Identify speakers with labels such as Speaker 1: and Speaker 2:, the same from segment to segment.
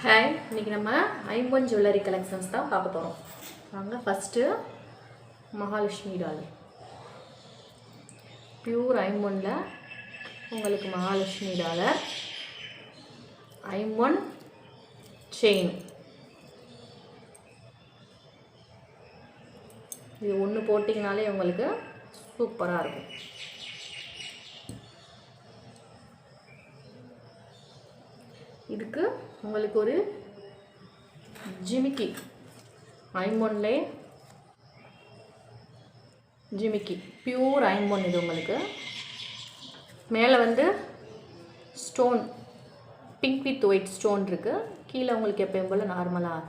Speaker 1: Hi, இன்றைக்கி நம்ம ஐம்பொன் ஜுவல்லரி கலெக்ஷன்ஸ் தான் பார்க்க போகிறோம். வாங்க. ஃபஸ்ட்டு மகாலட்சுமி டாலர், பியூர் ஐம்பொனில் உங்களுக்கு மகாலட்சுமி டாலர், ஐம்பொன் செயின். இது ஒன்று போட்டிங்கனாலே உங்களுக்கு சூப்பராக இருக்கும். இதுக்கு உங்களுக்கு ஒரு ஜிமிக்கி, ஐம்பொன்லே ஜிமிக்கி, பியூர் ஐம்பொன். இது உங்களுக்கு மேலே வந்து stone, pink with white stone இருக்குது. கீழே உங்களுக்கு எப்பயும் போல் நார்மலாக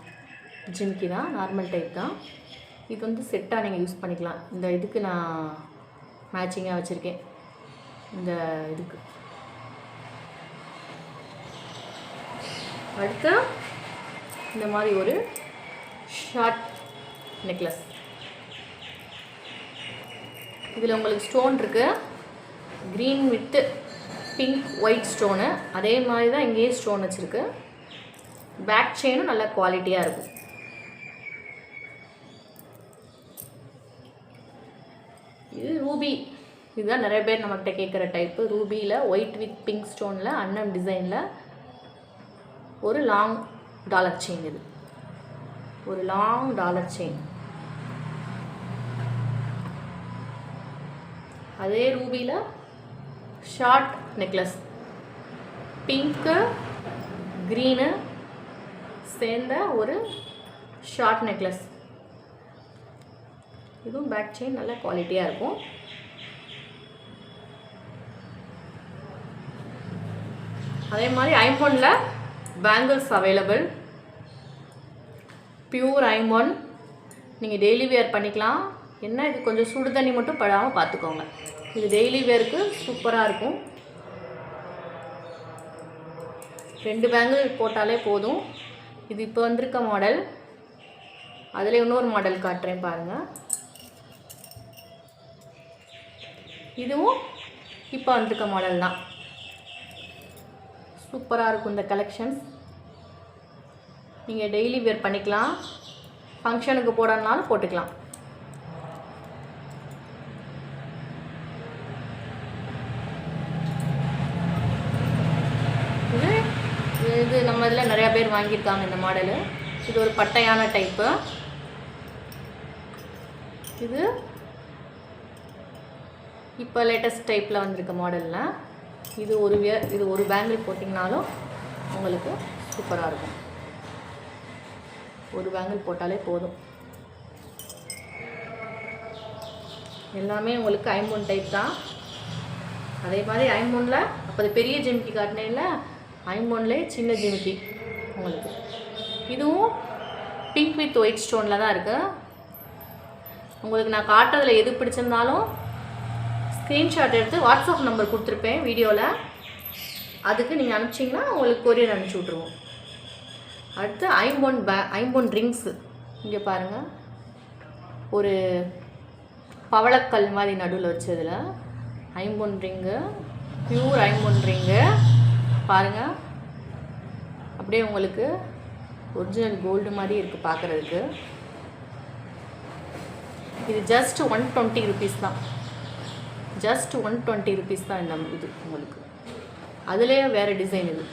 Speaker 1: ஜிமிக்கி தான், நார்மல் டைப் தான். இது வந்து செட்டாக நீங்கள் யூஸ் பண்ணிக்கலாம். இந்த இதுக்கு நான் மேட்சிங்காக வச்சுருக்கேன். இந்த இதுக்கு அடுத்து இந்த மாதிரி ஒரு ஷார்ட் நெக்லஸ். இதில் உங்களுக்கு ஸ்டோன் இருக்குது, green with pink white stone. அதே மாதிரி தான் இங்கேயே ஸ்டோன் வச்சுருக்கு. பேக் செயினும் நல்ல குவாலிட்டியாக இருக்கும். இது ரூபி. இதுதான் நிறைய பேர் நம்மகிட்ட கேட்குற டைப்பு. ரூபியில் ஒயிட் வித் பிங்க் ஸ்டோனில் அன்னம் டிசைனில் ஒரு லாங் டாலர் செயின். இது ஒரு லாங் டாலர் செயின். அதே ரூபியில் ஷார்ட் நெக்லஸ், பிங்க்கு க்ரீனு சேர்ந்த ஒரு ஷார்ட் நெக்லஸ். இதுவும் பேக் செயின் நல்ல குவாலிட்டியாக இருக்கும். அதே மாதிரி ஐம்பொனில் பேங்கிள்ஸ் அவைலபிள். பியூர் ஐம்பொன், நீங்கள் டெய்லி வேர் பண்ணிக்கலாம். என்ன, இது கொஞ்சம் சுடு தண்ணி மட்டும் படாமல் பார்த்துக்கோங்க. இது டெய்லி வேருக்கு சூப்பராக இருக்கும். 2 பேங்கிள் போட்டாலே போதும். இது இப்போ வந்திருக்க மாடல். அதில் இன்னொரு மாடல் காட்டுறேன் பாருங்கள். இதுவும் இப்போ வந்திருக்க மாடல் தான். சூப்பராக இருக்கும் இந்த கலெக்ஷன்ஸ். நீங்கள் டெய்லி வேர் பண்ணிக்கலாம், ஃபங்க்ஷனுக்கு போடணுனாலும் போட்டுக்கலாம். இது நம்ம இதில் நிறையா பேர் வாங்கியிருக்காங்க இந்த மாடலு. இது ஒரு பட்டையான டைப்பு. இது இப்போ லேட்டஸ்ட் டைப்பில் வந்திருக்க மாடலில் இது ஒரு பேங்கிள் போட்டிங்கனாலும் உங்களுக்கு சூப்பராக இருக்கும். ஒரு பேங்கிள் போட்டாலே போதும். எல்லாமே உங்களுக்கு ஐம்பொன் டைப் தான். அதே மாதிரி ஐம்பொனில் அப்போ அது பெரிய ஜிமிக்கி காட்டினேன்ல, ஐம்பொன்லே சின்ன ஜிமிக்கி உங்களுக்கு. இதுவும் பிங்க் வித் ஒயிட் ஸ்டோனில் தான் இருக்குது. உங்களுக்கு நான் காட்டுறதுல எது பிடிச்சிருந்தாலும் ஸ்க்ரீன்ஷாட் எடுத்து வாட்ஸ்அப் நம்பர் கொடுத்துருப்பேன் வீடியோவில். அதுக்கு நீங்கள் அனுப்பிச்சிங்கன்னா உங்களுக்கு கொரியர் அனுப்பிச்சி விட்ருவோம். அடுத்து ஐம்பொன் ரிங்ஸு. இங்கே பாருங்கள், ஒரு பவளக்கல் மாதிரி நடுவில் வச்சதில் ஐம்பொன் ரிங்கு, பியூர் ஐம்பொன் ரிங்கு பாருங்கள். அப்படியே உங்களுக்கு ஒரிஜினல் கோல்டு மாதிரி இருக்குது பார்க்குறதுக்கு. இது ஜஸ்ட் 120 ருபீஸ் தான். ஜஸ்ட் 120 ருபீஸ் தான் இந்த இது உங்களுக்கு. அதுலேயே வேறு டிசைன். இது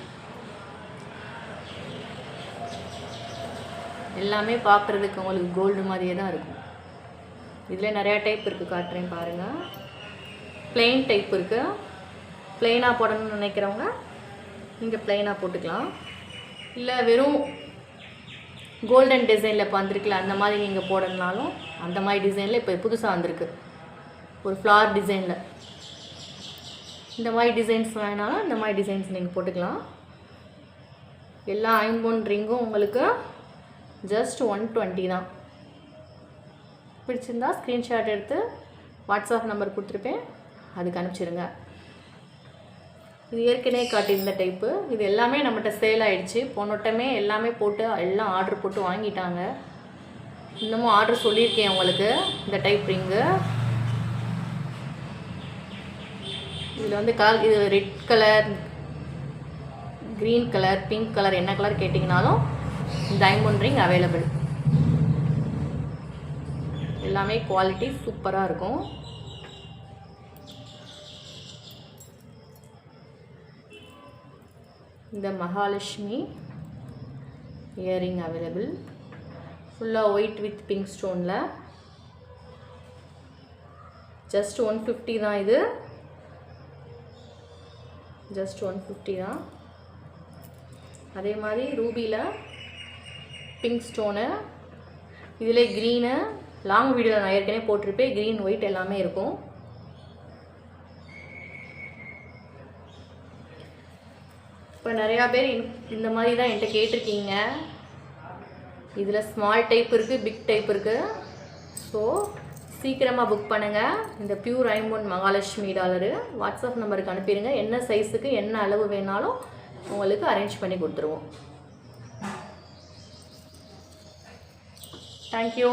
Speaker 1: எல்லாமே பார்க்குறதுக்கு உங்களுக்கு கோல்டு மாதிரியே தான் இருக்கும். இதில் நிறையா டைப் இருக்குது, காட்டுறேன் பாருங்கள். பிளெயின் டைப் இருக்குது. பிளெயினாக போடணும்னு நினைக்கிறவங்க இங்கே பிளெயினாக போட்டுக்கலாம். இல்லை வெறும் கோல்டன் டிசைனில் இப்போ வந்திருக்குல்ல, அந்த மாதிரி நீங்கள் போடணுனாலும் அந்த மாதிரி டிசைனில் இப்போ புதுசாக வந்திருக்கு. ஒரு ஃப்ளார் டிசைனில் இந்த மாதிரி டிசைன்ஸ் வேணாலும் இந்த மாதிரி டிசைன்ஸ் நீங்கள் போட்டுக்கலாம். எல்லா ஐம்பொன் ரிங்கும் உங்களுக்கு ஜஸ்ட் 120 தான். பிடிச்சிருந்தா ஸ்க்ரீன்ஷாட் எடுத்து வாட்ஸ்அப் நம்பர் கொடுத்துருப்பேன், அதுக்கு அனுப்பிச்சிடுங்க. இது ஏற்கனவே காட்டியிருந்த டைப்பு. இது எல்லாமே நம்மகிட்ட சேல் ஆகிடுச்சு. போனோட்டமே எல்லாமே போட்டு எல்லாம் ஆர்டர் போட்டு வாங்கிட்டாங்க. இன்னமும் ஆர்டர் சொல்லியிருக்கேன் உங்களுக்கு. இந்த டைப் ரிங்கு இதில் வந்து இது red colour, green colour, pink colour, என்ன கலர் கேட்டிங்கனாலும் இந்த டைமண்ட் ரிங் அவைலபிள். எல்லாமே குவாலிட்டி சூப்பராக இருக்கும். இந்த மகாலட்சுமி இயரிங் அவைலபிள். ஃபுல்லாக ஒயிட் வித் பிங்க் ஸ்டோனில். ஜஸ்ட் 150 தான் இது. ஜஸ்ட் 150 தான். அதே மாதிரி ரூபியில் பிங்க் ஸ்டோனு, இதில் க்ரீனு, லாங் வீடியோவில் நான் ஏற்கனவே போட்டிருப்பேன். க்ரீன் ஒயிட் எல்லாமே இருக்கும். இப்போ நிறையா பேர் இந்த மாதிரி தான் என்கிட்ட கேட்டிருக்கீங்க. இதில் ஸ்மால் டைப் இருக்குது, பிக் டைப் இருக்குது. ஸோ சீக்கிரமாக புக் பண்ணுங்கள். இந்த பியூர் ஐம்பொன் மகாலட்சுமி டாலரு வாட்ஸ்அப் நம்பருக்கு அனுப்பிடுங்க. என்ன சைஸுக்கு என்ன அளவு வேணாலும் உங்களுக்கு அரேஞ்ச் பண்ணி கொடுத்துருவோம். தேங்க்யூ.